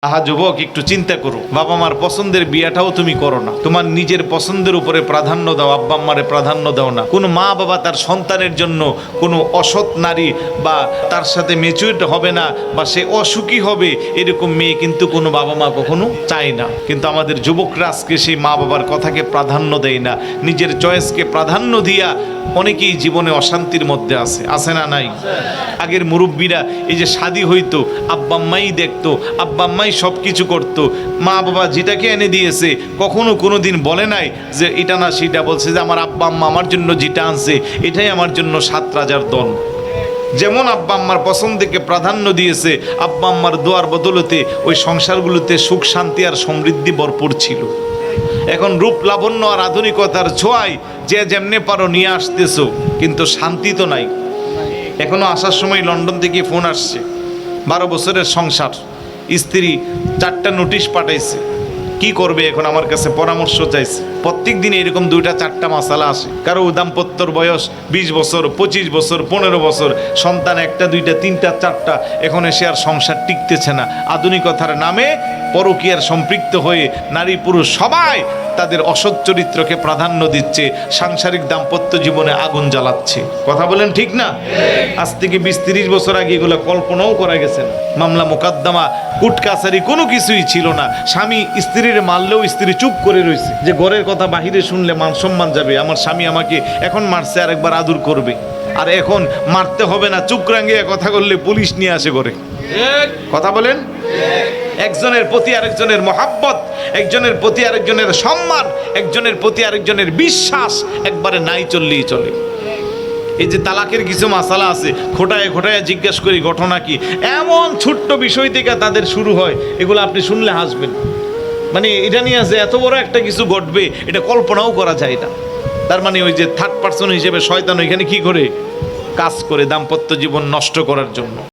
আহা যুবক, একটু চিন্তা করো। বাবা মার পছন্দের বিয়াটাও তুমি করো না, তোমার নিজের পছন্দের উপরে প্রাধান্য দাও, আব্বা আম্মারে প্রাধান্য দাও না। কোনো মা বাবা তার সন্তানের জন্য কোনো অসৎ নারী বা তার সাথে ম্যাচিউরড হবে না বা সে অসুখী হবে এরকম মেয়ে কিন্তু কোনো বাবা মা কখনো চায় না। কিন্তু আমাদের যুবকরা আজকে সেই মা বাবার কথাকে প্রাধান্য দেয় না, নিজের চয়েসকে প্রাধান্য দিয়া অনেকেই জীবনে অশান্তির মধ্যে আছে না নাই? আগের মুরব্বীরা এই যে শাদী হইতো আব্বা আম্মাই দেখতো, আব্বা আম্মাই সব কিছু করতো, মা বাবা যেটাকে এনে দিয়েছে কখনো কোনো দিন বলে নাই যে এটা না সেটা, বলছে যে আমার আব্বা আম্মা আমার জন্য যেটা আনছে এটাই আমার জন্য 7 রাজার দন। যেমন আব্বা আম্মার পছন্দকে প্রাধান্য দিয়েছে, আব্বা আম্মার দোয়ার বদলতে ওই সংসারগুলোতে সুখ শান্তি আর সমৃদ্ধি ভরপুর ছিল। এখন রূপ লাবণ্য আর আধুনিকতার ছোঁয়ায় যে যেমনে পারো নিয়ে আসতেছো, কিন্তু শান্তি তো নাই। এখনো আসার সময় লন্ডন থেকে ফোন আসছে, 12 বছরের সংসার, স্ত্রী 4টা নোটিশ পাঠাইছে, কি করবে এখন আমার কাছে পরামর্শ চাইছে। প্রত্যেক দিন এরকম 2টা-4টা মাসালা আসে। কারো দাম্পত্যর বয়স 20 বছর, 25 বছর, 15 বছর, সন্তান 1টা 2টা 3টা 4টা, এখন এসে আর সংসার টিকতেছে না। আধুনিকতার নামে পরকীয়ার সম্পৃক্ত হয়ে নারী পুরুষ সবাই তাদের অসৎ চরিত্রকে প্রাধান্য দিচ্ছে, সাংসারিক দাম্পত্য জীবনে আগুন জ্বালাচ্ছে। কথা বলেন ঠিক না? আজ থেকে 20-30 বছর আগে এগুলো কল্পনাও করা গেছে না। মামলা মোকদ্দমা কোর্ট কাছারি কোনো কিছুই ছিল না। স্বামী স্ত্রীর মারলেও স্ত্রী চুপ করে রয়েছে, যে ঘরের কথা বাহিরে শুনলে মান সম্মান যাবে, আমার স্বামী আমাকে এখন মারছে আর একবার আদর করবে। আর এখন মারতে হবে না, চুপ রাঙ্গিয়ে কথা বললে পুলিশ নিয়ে আসে ঘরে। কথা বলেন? একজনের প্রতি আরেকজনের মহাব্বত, একজনের প্রতি আরেকজনের সম্মান, একজনের প্রতি আরেকজনের বিশ্বাস একবারে নাই চললেই চলে। এই যে তালাকের কিছু মাসালা আছে, খোটায় খোটায় জিজ্ঞেস করি ঘটনা কি, এমন ছোট্ট বিষয় থেকে তাদের শুরু হয়, এগুলো আপনি শুনলে হাসবেন। মানে এটা নিয়ে যে এত বড় একটা কিছু ঘটবে এটা কল্পনাও করা যায় না। তার মানে ওই যে থার্ড পার্সন হিসেবে শয়তান ওইখানে কি করে কাজ করে দাম্পত্য জীবন নষ্ট করার জন্য।